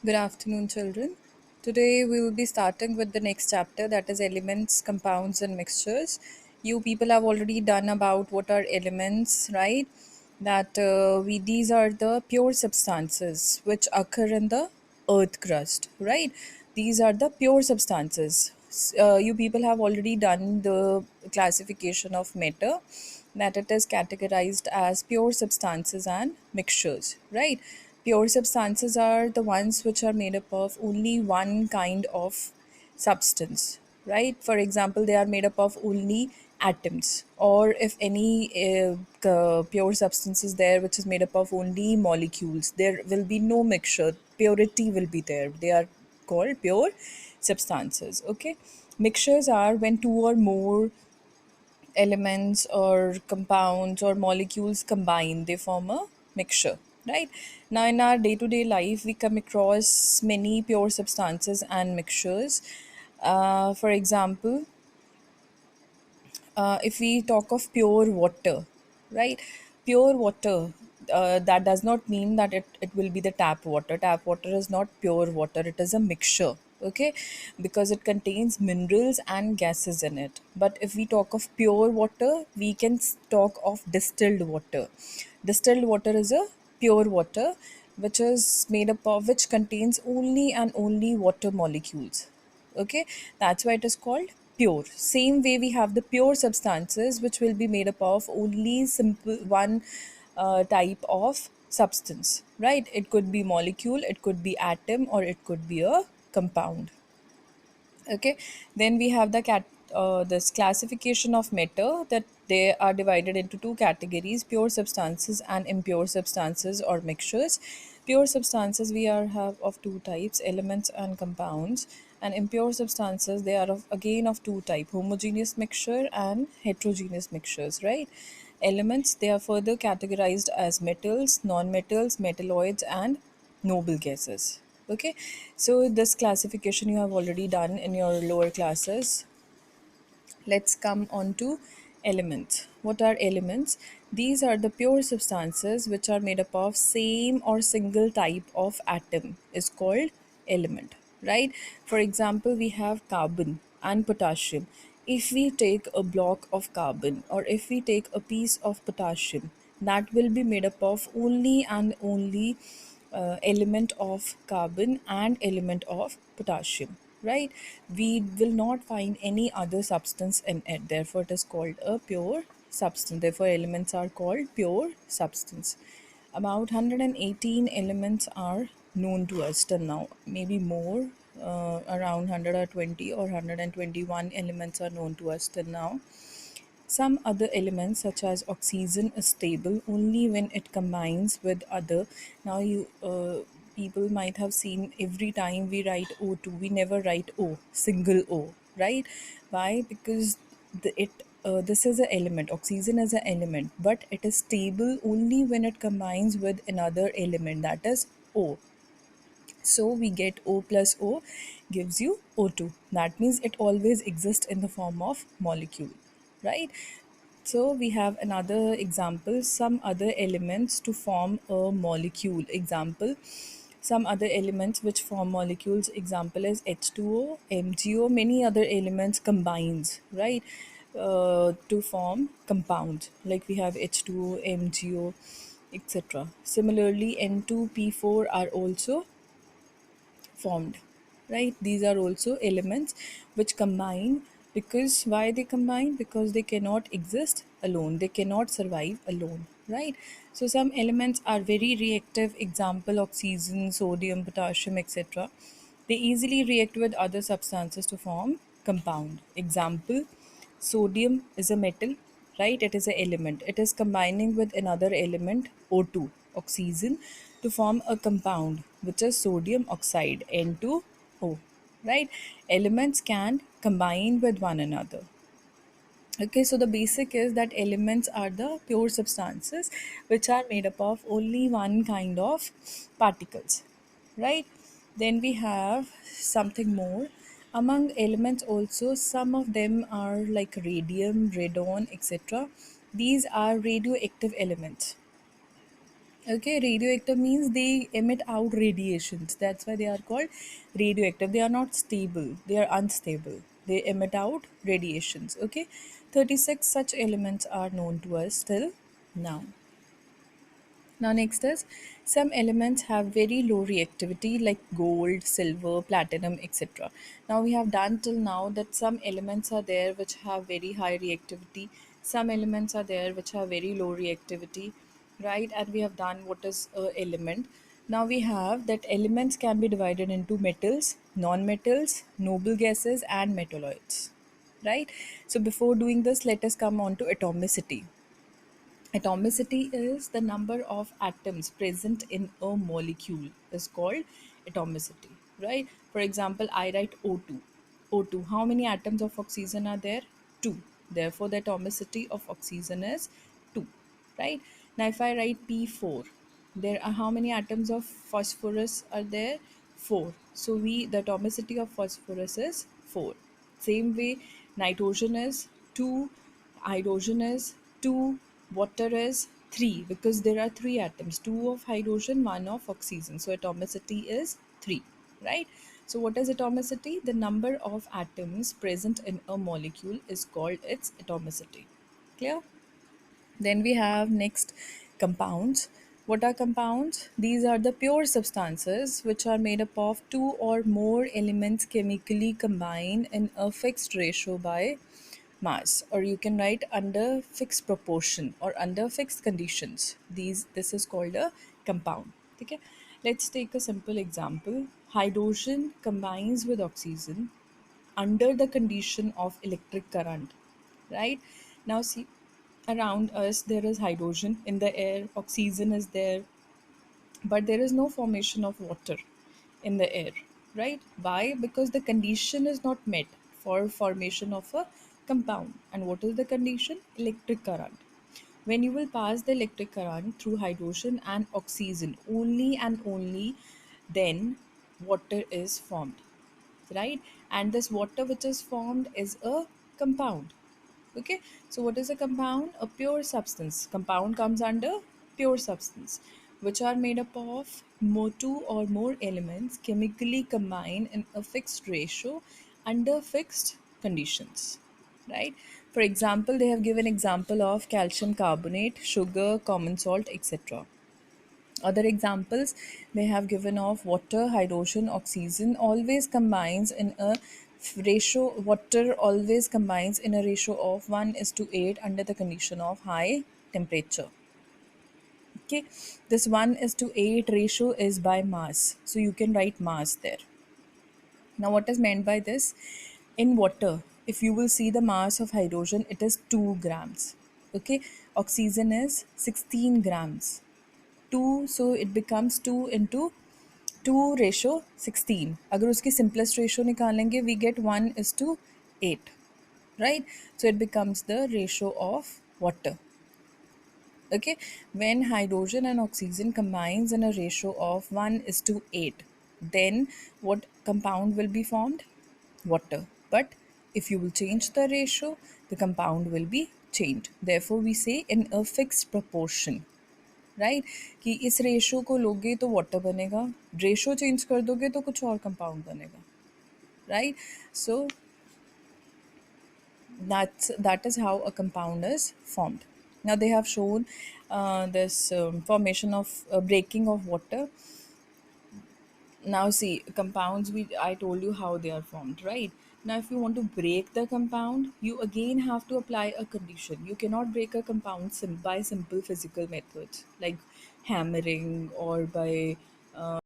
Good afternoon, children. Today we will be starting with the next chapter, that is elements, compounds, and mixtures. You people have already done about what are elements, right? That we these are the pure substances which occur in the earth crust, right? These are the pure substances. You people have already done the classification of matter, that it is categorized as pure substances and mixtures, right? Pure substances are the ones which are made up of only one kind of substance, right? For example, they are made up of only atoms, or if any pure substance is there which is made up of only molecules, there will be no mixture, purity will be there. They are called pure substances. Okay, mixtures are when two or more elements or compounds or molecules combine, they form a mixture, right? Now in our day to day life we come across many pure substances and mixtures. For example, if we talk of pure water, right? Pure water, that does not mean that it will be the tap water. Tap water is not pure water, it is a mixture, okay? Because it contains minerals and gases in it. But if we talk of pure water, we can talk of distilled water. Distilled water is a pure water which is made up of, which contains only and only water molecules. Okay, that's why it is called pure. Same way we have the pure substances which will be made up of only simple one type of substance, right? It could be molecule, it could be atom, or it could be a compound. Okay, then we have this classification of matter, that they are divided into two categories: pure substances and impure substances or mixtures. Pure substances we are have of two types: elements and compounds. And impure substances, they are of again of two type: homogeneous mixture and heterogeneous mixtures, right? Elements, they are further categorized as metals, non-metals, metalloids, and noble gases. Okay, so this classification you have already done in your lower classes. Let's come on to elements. What are elements? These are the pure substances which are made up of same or single type of atom, is called element, right? For example, we have carbon and potassium. If we take a block of carbon, or if we take a piece of potassium, that will be made up of only and only element of carbon and element of potassium, right? We will not find any other substance in it, therefore it is called a pure substance. Therefore elements are called pure substance. About 118 elements are known to us till now, maybe more, around 120 or 121 elements are known to us till now. Some other elements, such as oxygen, is stable only when it combines with other. Now, you people might have seen, every time we write O2, we never write O, single O, right? Why? Because this is an element. Oxygen is an element, but it is stable only when it combines with another element, that is O. So we get O plus O gives you O2. That means it always exists in the form of molecule, right? So we have another example: some other elements to form a molecule. Example, some other elements which form molecules. Example is H2O, MgO, many other elements combines, right? To form compounds. Like we have H2O, MgO, etc. Similarly, N2P4 are also formed, right? These are also elements which combine. Because why they combine? Because they cannot exist alone, they cannot survive alone, right? So some elements are very reactive. Example, oxygen, sodium, potassium, etc. They easily react with other substances to form compound. Example, sodium is a metal, right? It is an element. It is combining with another element, O2, oxygen, to form a compound which is sodium oxide, N2O, right? Elements can combine with one another. Okay, so the basic is that elements are the pure substances which are made up of only one kind of particles, right? Then we have something more. Among elements, also, some of them are like radium, radon, etc. These are radioactive elements. Okay, radioactive means they emit out radiations. That's why they are called radioactive. They are not stable, they are unstable. They emit out radiations. Okay, 36 such elements are known to us till now. Now, next is some elements have very low reactivity like gold, silver, platinum, etc. Now, we have done till now that some elements are there which have very high reactivity, some elements are there which have very low reactivity, right? And we have done what is a element. Now, we have that elements can be divided into metals, non metals, noble gases, and metalloids, right? So, before doing this, let us come on to atomicity. Atomicity is the number of atoms present in a molecule is called atomicity, right? For example, I write O2. O2, how many atoms of oxygen are there? 2. Therefore, the atomicity of oxygen is 2, right? Now, if I write P4, there are how many atoms of phosphorus are there? 4. So, the atomicity of phosphorus is 4. Same way, nitrogen is 2, hydrogen is 2, water is 3 because there are 3 atoms, 2 of hydrogen, 1 of oxygen. So atomicity is 3, right? So what is atomicity? The number of atoms present in a molecule is called its atomicity. Clear? Then we have next compounds. What are compounds? These are the pure substances which are made up of two or more elements chemically combined in a fixed ratio by mass, or you can write under fixed proportion or under fixed conditions. This is called a compound. Okay, let's take a simple example. Hydrogen combines with oxygen under the condition of electric current, right? Now see, around us there is hydrogen in the air, oxygen is there, but there is no formation of water in the air, right? Why? Because the condition is not met for formation of a compound. And what is the condition? Electric current. When you will pass the electric current through hydrogen and oxygen, only and only then water is formed, right? And this water which is formed is a compound. Okay, so what is a compound? A pure substance. Compound comes under pure substance, which are made up of two or more elements chemically combined in a fixed ratio under fixed conditions, right? For example, they have given example of calcium carbonate, sugar, common salt, etc. Other examples they have given of water, hydrogen, oxygen always combines in a ratio. Water always combines in a ratio of 1 is to 8 under the condition of high temperature. Okay, this 1 is to 8 ratio is by mass. So you can write mass there. Now, what is meant by this? In water, if you will see the mass of hydrogen, it is 2 grams. Okay, oxygen is 16 grams. 2, so it becomes 2 into 2 ratio 16. अगर उसकी simplest ratio निकालेंगे, we get 1 is to 8, right? So it becomes the ratio of water. Okay, when hydrogen and oxygen combines in a ratio of 1 is to 8, then what compound will be formed? Water. But if you will change the ratio, the compound will be changed. Therefore, we say in a fixed proportion. Right कि इस ratio को लोगे तो water बनेगा, ratio change कर दोगे तो कुछ और कंपाउंड बनेगा, right? So that is how a compound is formed. Now they have shown this formation of breaking of water. Now see, compounds, we I told you how they are formed, right? Now if you want to break the compound, you again have to apply a condition. You cannot break a compound by simple physical methods like hammering or by